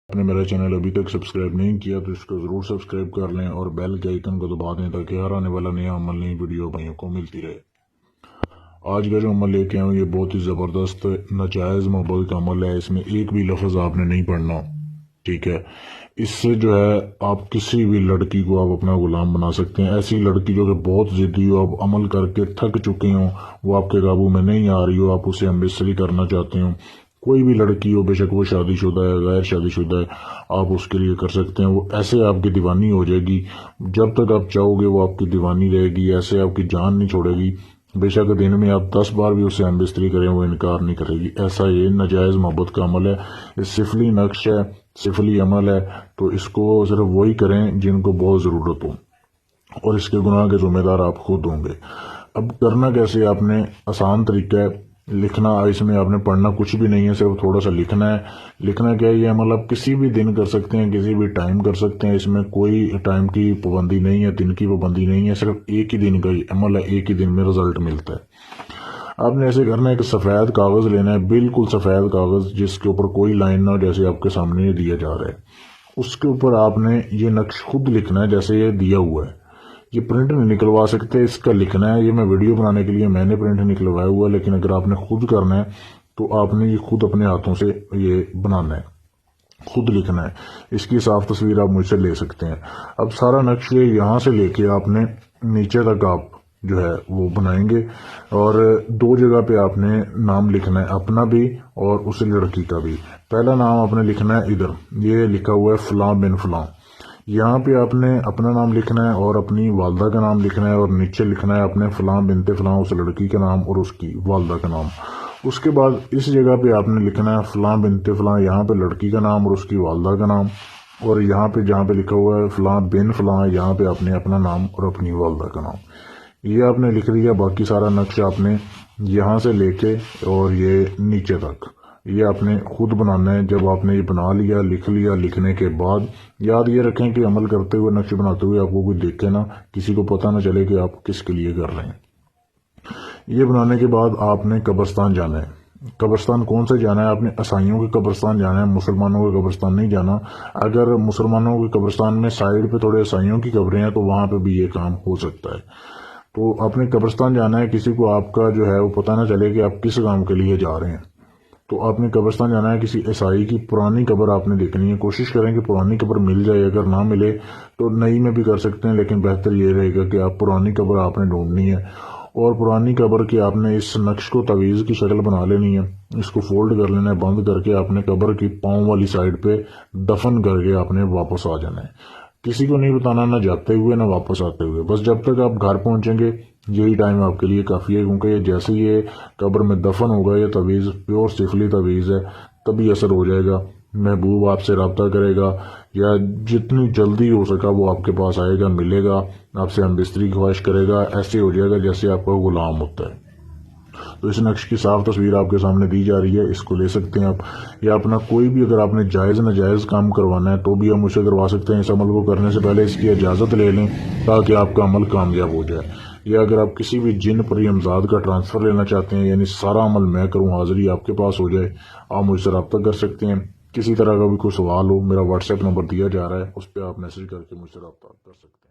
آپ نے میرا چینل ابھی تک سبسکرائب نہیں کیا تو اس کو ضرور سبسکرائب کر لیں اور بیل کے آئیکن کو دبا دیں تاکہ ہر آنے والا نیا عمل نئی ویڈیو بھائیوں کو ملتی رہے۔ آج کا جو عمل لے کے آؤں یہ بہت ہی زبردست ناجائز محبت کا عمل ہے۔ اس میں ایک بھی لفظ آپ نے نہیں پڑھنا، ٹھیک ہے؟ اس سے جو ہے آپ کسی بھی لڑکی کو آپ اپنا غلام بنا سکتے ہیں۔ ایسی لڑکی جو کہ بہت ضدی ہو، آپ عمل کر کے تھک چکے ہوں، وہ آپ کے قابو میں نہیں آ رہی ہو، آپ اسے امبیسری کرنا چاہتے ہوں، کوئی بھی لڑکی ہو، بے شک وہ شادی شدہ ہے غیر شادی شدہ ہے، آپ اس کے لیے کر سکتے ہیں۔ وہ ایسے آپ کی دیوانی ہو جائے گی، جب تک آپ چاہو گے وہ آپ کی دیوانی رہے گی، ایسے آپ کی جان نہیں چھوڑے گی۔ بے شک دن میں آپ 10 بار بھی اسے امبستری کریں وہ انکار نہیں کرے گی۔ ایسا یہ ناجائز محبت کا عمل ہے، یہ سفلی نقش ہے، سفلی عمل ہے، تو اس کو صرف وہی کریں جن کو بہت ضرورت ہو، اور اس کے گناہ کے ذمہ دار آپ خود ہوں گے۔ اب کرنا کیسے؟ آپ نے آسان طریقہ ہے، لکھنا، اس میں آپ نے پڑھنا کچھ بھی نہیں ہے، صرف تھوڑا سا لکھنا ہے۔ لکھنا کیا ہے؟ یہ عمل آپ کسی بھی دن کر سکتے ہیں، کسی بھی ٹائم کر سکتے ہیں، اس میں کوئی ٹائم کی پابندی نہیں ہے، دن کی پابندی نہیں ہے، صرف ایک ہی دن کا عمل ہے، ایک ہی دن میں رزلٹ ملتا ہے۔ آپ نے ایسے کرنا ہے کہ سفید کاغذ لینا ہے، بالکل سفید کاغذ جس کے اوپر کوئی لائن نہ ہو، جیسے آپ کے سامنے دیا جا رہا ہے۔ اس کے اوپر آپ نے یہ نقش خود لکھنا ہے جیسے یہ دیا ہوا ہے، یہ پرنٹ نہیں نکلوا سکتے، اس کا لکھنا ہے۔ یہ میں ویڈیو بنانے کے لیے میں نے پرنٹ نکلوایا ہوا ہے، لیکن اگر آپ نے خود کرنا ہے تو آپ نے یہ خود اپنے ہاتھوں سے یہ بنانا ہے، خود لکھنا ہے۔ اس کی صاف تصویر آپ مجھ سے لے سکتے ہیں۔ اب سارا نقش یہاں سے لے کے آپ نے نیچے تک آپ جو ہے وہ بنائیں گے، اور 2 جگہ پہ آپ نے نام لکھنا ہے، اپنا بھی اور اس لڑکی کا بھی۔ پہلا نام آپ نے لکھنا ہے ادھر، یہ لکھا ہوا ہے فلاں بن فلاں، یہاں پہ آپ نے اپنا نام لکھنا ہے اور اپنی والدہ کا نام لکھنا ہے، اور نیچے لکھنا ہے اپنے فلاں بنت فلاں، اس لڑکی کا نام اور اس کی والدہ کا نام۔ اس کے بعد اس جگہ پہ آپ نے لکھنا ہے فلاں بنت فلاں، یہاں پہ لڑکی کا نام اور اس کی والدہ کا نام، اور یہاں پہ جہاں پہ لکھا ہوا ہے فلاں بن فلاں، یہاں پہ آپ نے اپنا نام اور اپنی والدہ کا نام۔ یہ آپ نے لکھ دیا۔ باقی سارا نقش آپ نے یہاں سے لے کے اور یہ نیچے تک یہ آپ نے خود بنانا ہے۔ جب آپ نے یہ بنا لیا، لکھ لیا، لکھنے کے بعد یاد یہ رکھیں کہ عمل کرتے ہوئے، نقش بناتے ہوئے آپ کو کوئی دیکھے نہ، کسی کو پتہ نہ چلے کہ آپ کس کے لیے کر رہے ہیں۔ یہ بنانے کے بعد آپ نے قبرستان جانا ہے۔ قبرستان کون سے جانا ہے؟ آپ نے عیسائیوں کے قبرستان جانا ہے، مسلمانوں کے قبرستان نہیں جانا۔ اگر مسلمانوں کے قبرستان میں سائیڈ پہ تھوڑے عیسائیوں کی قبریں ہیں تو وہاں پہ بھی یہ کام ہو سکتا ہے۔ تو آپ نے قبرستان جانا ہے، کسی کو آپ کا جو ہے وہ پتہ نہ چلے کہ آپ کس کام کے لیے جا رہے ہیں۔ تو آپ نے قبرستان جانا ہے، کسی عیسائی کی پرانی قبر آپ نے دیکھنی ہے۔ کوشش کریں کہ پرانی قبر مل جائے، اگر نہ ملے تو نئی میں بھی کر سکتے ہیں، لیکن بہتر یہ رہے گا کہ آپ پرانی قبر آپ نے ڈھونڈنی ہے، اور پرانی قبر کی آپ نے اس نقش کو تعویذ کی شکل بنا لینی ہے۔ اس کو فولڈ کر لینا ہے، بند کر کے آپ نے قبر کی پاؤں والی سائڈ پہ دفن کر کے آپ نے واپس آ جانا ہے۔ کسی کو نہیں بتانا، نہ جاتے ہوئے نہ واپس آتے ہوئے، بس جب تک آپ گھر پہنچیں گے یہی ٹائم آپ کے لیے کافی ہے، کیونکہ یہ جیسے یہ قبر میں دفن ہوگا، یہ تعویذ پیور سفلی تعویذ ہے، تبھی اثر ہو جائے گا۔ محبوب آپ سے رابطہ کرے گا، یا جتنی جلدی ہو سکا وہ آپ کے پاس آئے گا، ملے گا، آپ سے ہمبستری کی خواہش کرے گا، ایسے ہو جائے گا جیسے آپ کا غلام ہوتا ہے۔ تو اس نقش کی صاف تصویر آپ کے سامنے دی جا رہی ہے، اس کو لے سکتے ہیں آپ، یا اپنا کوئی بھی اگر آپ نے جائز ناجائز کام کروانا ہے تو بھی ہم اسے کروا سکتے ہیں۔ اس عمل کو کرنے سے پہلے اس کی اجازت لے لیں تاکہ آپ کا عمل کامیاب ہو جائے۔ یا اگر آپ کسی بھی جن پری امزاد کا ٹرانسفر لینا چاہتے ہیں، یعنی سارا عمل میں کروں، حاضری آپ کے پاس ہو جائے، آپ مجھ سے رابطہ کر سکتے ہیں۔ کسی طرح کا بھی کوئی سوال ہو، میرا واٹس ایپ نمبر دیا جا رہا ہے، اس پہ آپ میسج کر کے مجھ سے رابطہ کر سکتے ہیں۔